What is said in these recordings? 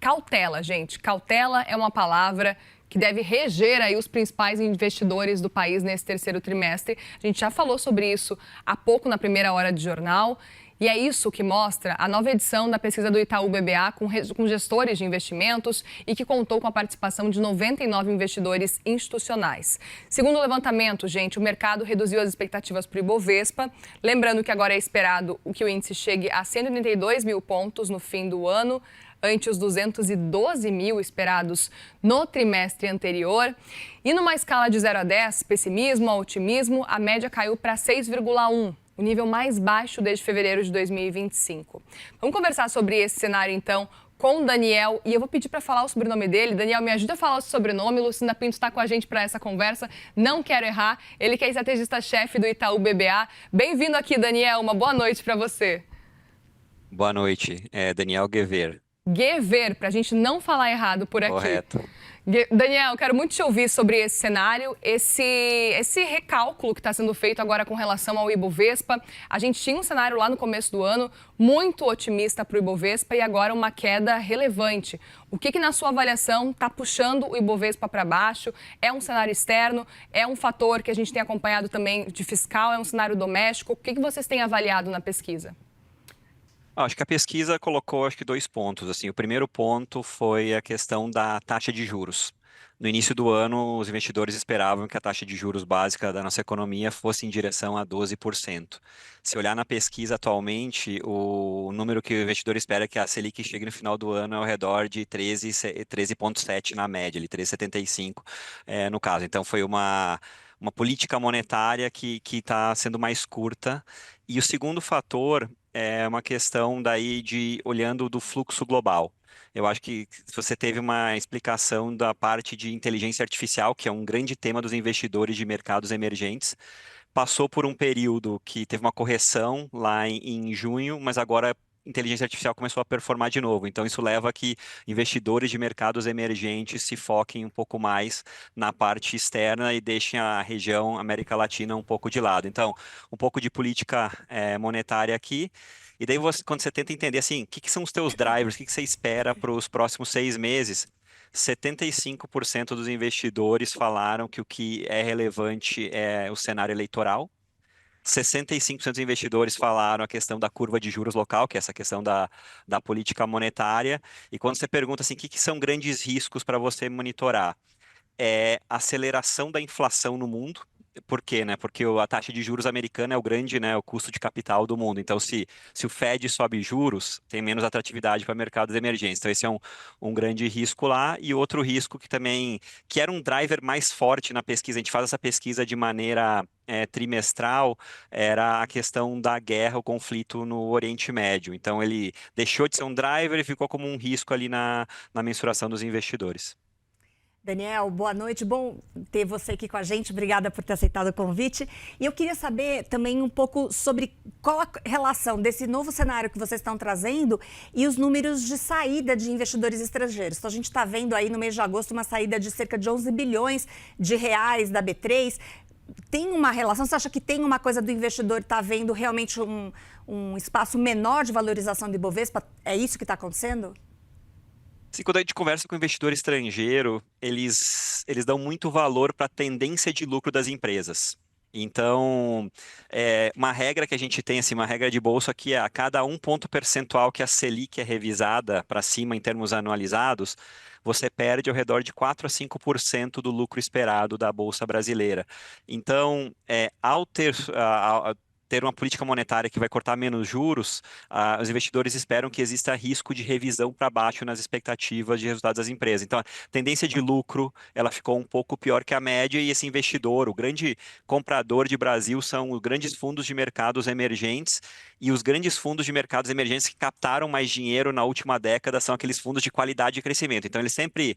Cautela, gente. Cautela é uma palavra que deve reger aí os principais investidores do país nesse terceiro trimestre. A gente já falou sobre isso há pouco na primeira hora de jornal. E é isso que mostra a nova edição da pesquisa do Itaú BBA com gestores de investimentos e que contou com a participação de 99 investidores institucionais. Segundo o levantamento, gente, o mercado reduziu as expectativas para o Ibovespa. Lembrando que agora é esperado que o índice chegue a 182 mil pontos no fim do ano, ante os 212 mil esperados no trimestre anterior. E numa escala de 0 a 10, pessimismo a otimismo, a média caiu para 6,1. O nível mais baixo desde fevereiro de 2025. Vamos conversar sobre esse cenário, então, com o Daniel. E eu vou pedir para falar o sobrenome dele. Daniel, me ajuda a falar o sobrenome. Lucinda Pinto está com a gente para essa conversa. Não quero errar. Ele que é estrategista-chefe do Itaú BBA. Bem-vindo aqui, Daniel. Uma boa noite para você. Boa noite. Daniel Gever. Gever, para a gente não falar errado por aqui. Correto. Daniel, quero muito te ouvir sobre esse cenário, esse recálculo que está sendo feito agora com relação ao Ibovespa. A gente tinha um cenário lá no começo do ano muito otimista para o Ibovespa e agora uma queda relevante. O que na sua avaliação está puxando o Ibovespa para baixo? É um cenário externo? É um fator que a gente tem acompanhado também de fiscal? É um cenário doméstico? O que vocês têm avaliado na pesquisa? Acho que a pesquisa colocou, dois pontos. Assim, o primeiro ponto foi a questão da taxa de juros. No início do ano, os investidores esperavam que a taxa de juros básica da nossa economia fosse em direção a 12%. Se olhar na pesquisa atualmente, o número que o investidor espera que a Selic chegue no final do ano é ao redor de 13,7 na média, 13,75 no caso. Então, foi uma política monetária que está sendo mais curta. E o segundo fator é uma questão daí de olhando do fluxo global. Eu acho que você teve uma explicação da parte de inteligência artificial, que é um grande tema dos investidores de mercados emergentes. Passou por um período que teve uma correção lá em junho, mas agora inteligência artificial começou a performar de novo. Então, isso leva a que investidores de mercados emergentes se foquem um pouco mais na parte externa e deixem a região América Latina um pouco de lado. Então, um pouco de política monetária aqui. E daí, quando você tenta entender assim, o que são os teus drivers, o que você espera para os próximos 6 meses, 75% dos investidores falaram que o que é relevante é o cenário eleitoral. 65% dos investidores falaram a questão da curva de juros local, que é essa questão da política monetária. E quando você pergunta assim, o que são grandes riscos para você monitorar? É a aceleração da inflação no mundo. Por quê, né? Porque a taxa de juros americana é o grande, né, o custo de capital do mundo. Então, se o Fed sobe juros, tem menos atratividade para mercados emergentes. Então, esse é um grande risco lá. E outro risco que era um driver mais forte na pesquisa, a gente faz essa pesquisa de maneira trimestral, era a questão da guerra, o conflito no Oriente Médio. Então, ele deixou de ser um driver e ficou como um risco ali na mensuração dos investidores. Daniel, boa noite. Bom ter você aqui com a gente. Obrigada por ter aceitado o convite. E eu queria saber também um pouco sobre qual a relação desse novo cenário que vocês estão trazendo e os números de saída de investidores estrangeiros. Então, a gente está vendo aí no mês de agosto uma saída de cerca de 11 bilhões de reais da B3. Tem uma relação? Você acha que tem uma coisa do investidor estar vendo realmente um espaço menor de valorização do Ibovespa? É isso que está acontecendo? Sim, quando a gente conversa com investidor estrangeiro, eles dão muito valor para a tendência de lucro das empresas. Então, uma regra que a gente tem, assim, uma regra de bolsa que é a cada 1 ponto percentual que a Selic é revisada para cima em termos anualizados, você perde ao redor de 4 a 5% do lucro esperado da Bolsa brasileira. Então, ao ter uma política monetária que vai cortar menos juros, os investidores esperam que exista risco de revisão para baixo nas expectativas de resultados das empresas. Então, a tendência de lucro, ela ficou um pouco pior que a média e esse investidor, o grande comprador de Brasil são os grandes fundos de mercados emergentes e os grandes fundos de mercados emergentes que captaram mais dinheiro na última década são aqueles fundos de qualidade e crescimento. Então, eles sempre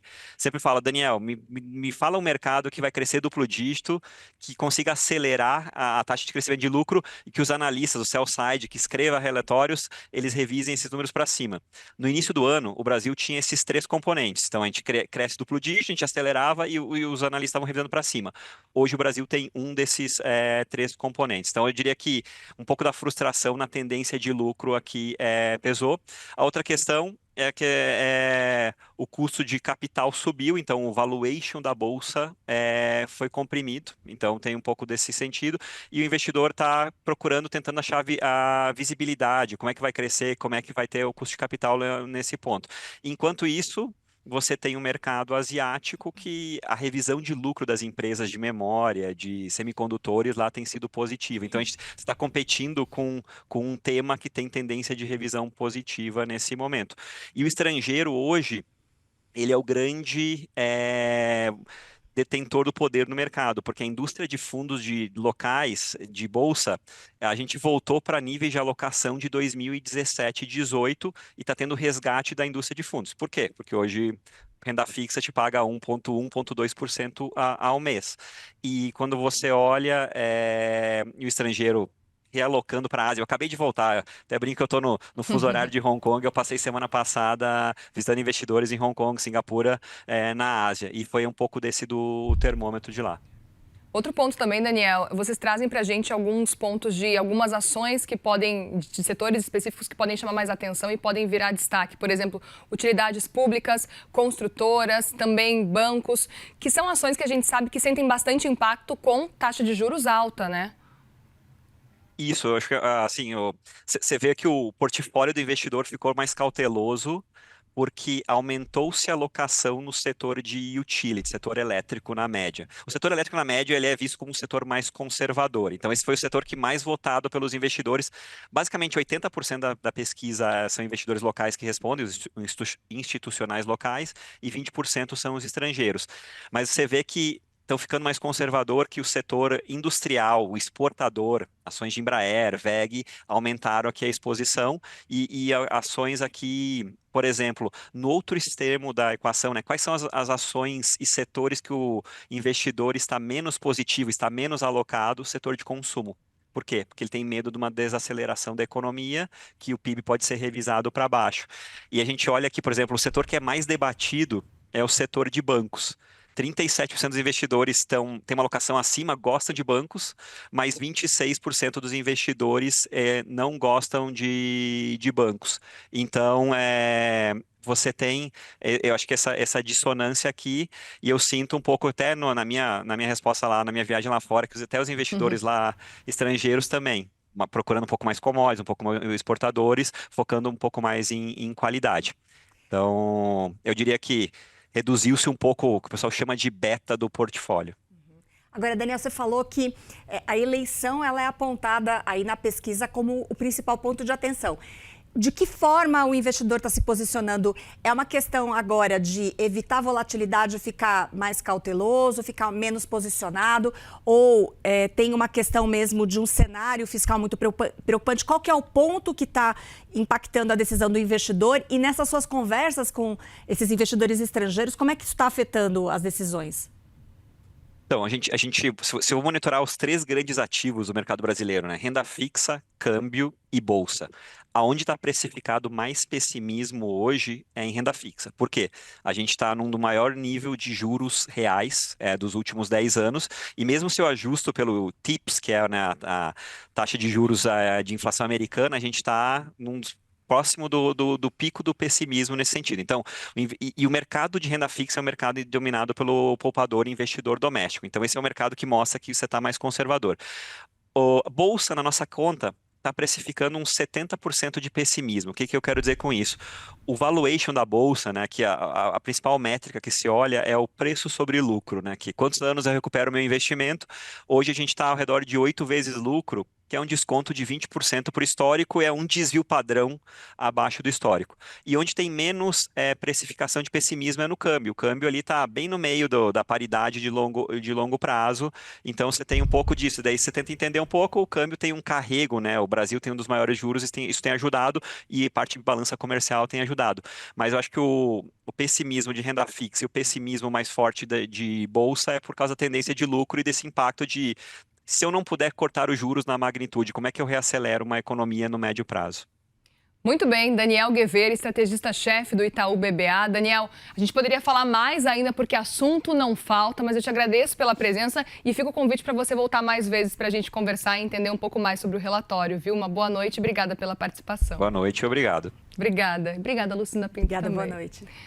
falam, Daniel, me fala um mercado que vai crescer duplo dígito, que consiga acelerar a taxa de crescimento de lucro e que os analistas, o sell side, que escreva relatórios, eles revisem esses números para cima. No início do ano, o Brasil tinha esses 3 componentes. Então, a gente cresce duplo dígito, a gente acelerava e os analistas estavam revisando para cima. Hoje, o Brasil tem um desses 3 componentes. Então, eu diria que um pouco da frustração na tendência de lucro aqui pesou. A outra questão é que custo de capital subiu, então o valuation da bolsa foi comprimido, então tem um pouco desse sentido, e o investidor está procurando, tentando achar a visibilidade, como é que vai crescer, como é que vai ter o custo de capital nesse ponto. Enquanto isso, você tem um mercado asiático que a revisão de lucro das empresas de memória, de semicondutores lá tem sido positiva. Então a gente está competindo com um tema que tem tendência de revisão positiva nesse momento. E o estrangeiro hoje, ele é o grande detentor do poder no mercado, porque a indústria de fundos de locais, de bolsa, a gente voltou para níveis de alocação de 2017 e 2018 e está tendo resgate da indústria de fundos. Por quê? Porque hoje renda fixa te paga 1,1%, 1,2% ao mês. E quando você olha o estrangeiro realocando para a Ásia. Eu acabei de voltar, até brinco que eu estou no fuso horário de Hong Kong, eu passei semana passada visitando investidores em Hong Kong, Singapura, na Ásia, e foi um pouco desse do termômetro de lá. Outro ponto também, Daniel, vocês trazem para a gente alguns pontos de algumas ações que podem, de setores específicos que podem chamar mais atenção e podem virar destaque. Por exemplo, utilidades públicas, construtoras, também bancos, que são ações que a gente sabe que sentem bastante impacto com taxa de juros alta, né? Isso, eu acho que assim, você vê que o portfólio do investidor ficou mais cauteloso porque aumentou-se a alocação no setor de utility, setor elétrico na média. O setor elétrico na média ele é visto como um setor mais conservador. Então esse foi o setor que mais votado pelos investidores. Basicamente 80% da pesquisa são investidores locais que respondem, os institucionais locais, e 20% são os estrangeiros. Mas você vê que estão ficando mais conservador que o setor industrial, o exportador, ações de Embraer, WEG, aumentaram aqui a exposição e ações aqui, por exemplo, no outro extremo da equação, né? Quais são as ações e setores que o investidor está menos positivo, está menos alocado? O setor de consumo. Por quê? Porque ele tem medo de uma desaceleração da economia, que o PIB pode ser revisado para baixo. E a gente olha aqui, por exemplo, o setor que é mais debatido é o setor de bancos. 37% dos investidores têm uma alocação acima, gostam de bancos, mas 26% dos investidores não gostam de bancos. Então, você tem, eu acho que essa dissonância aqui, e eu sinto um pouco até na minha resposta lá, na minha viagem lá fora, que até os investidores lá estrangeiros também, procurando um pouco mais commodities, um pouco mais exportadores, focando um pouco mais em qualidade. Então, eu diria que reduziu-se um pouco o que o pessoal chama de beta do portfólio. Agora, Daniel, você falou que a eleição ela é apontada aí na pesquisa como o principal ponto de atenção. De que forma o investidor está se posicionando? É uma questão agora de evitar volatilidade, ficar mais cauteloso, ficar menos posicionado? Ou tem uma questão mesmo de um cenário fiscal muito preocupante? Qual que é o ponto que está impactando a decisão do investidor? E nessas suas conversas com esses investidores estrangeiros, como é que isso está afetando as decisões? Então, se eu monitorar os 3 grandes ativos do mercado brasileiro, né? Renda fixa, câmbio e bolsa. Aonde está precificado mais pessimismo hoje é em renda fixa. Por quê? A gente está num do maior nível de juros reais dos últimos 10 anos, e mesmo se eu ajusto pelo TIPS, que é, né, a taxa de juros de inflação americana, a gente está próximo do pico do pessimismo nesse sentido. Então, o mercado de renda fixa é um mercado dominado pelo poupador e investidor doméstico. Então, esse é o mercado que mostra que você está mais conservador. A bolsa, na nossa conta, está precificando uns 70% de pessimismo. O que eu quero dizer com isso? O valuation da bolsa, né, que a principal métrica que se olha é o preço sobre lucro, né, que quantos anos eu recupero o meu investimento. Hoje a gente está ao redor de 8 vezes lucro, que é um desconto de 20% para o histórico, é um desvio padrão abaixo do histórico. E onde tem menos precificação de pessimismo é no câmbio. O câmbio ali está bem no meio da paridade de longo prazo, então você tem um pouco disso. Daí você tenta entender um pouco, o câmbio tem um carrego, né? O Brasil tem um dos maiores juros, isso tem ajudado, e parte de balança comercial tem ajudado. Mas eu acho que o pessimismo de renda fixa e o pessimismo mais forte de bolsa é por causa da tendência de lucro e desse impacto de se eu não puder cortar os juros na magnitude, como é que eu reacelero uma economia no médio prazo? Muito bem, Daniel Guevara, estrategista-chefe do Itaú BBA. Daniel, a gente poderia falar mais ainda porque assunto não falta, mas eu te agradeço pela presença e fica o convite para você voltar mais vezes para a gente conversar e entender um pouco mais sobre o relatório, viu? Uma boa noite e obrigada pela participação. Boa noite e obrigado. Obrigada. Obrigada, Lucinda Pinto. Obrigada, também. boa noite.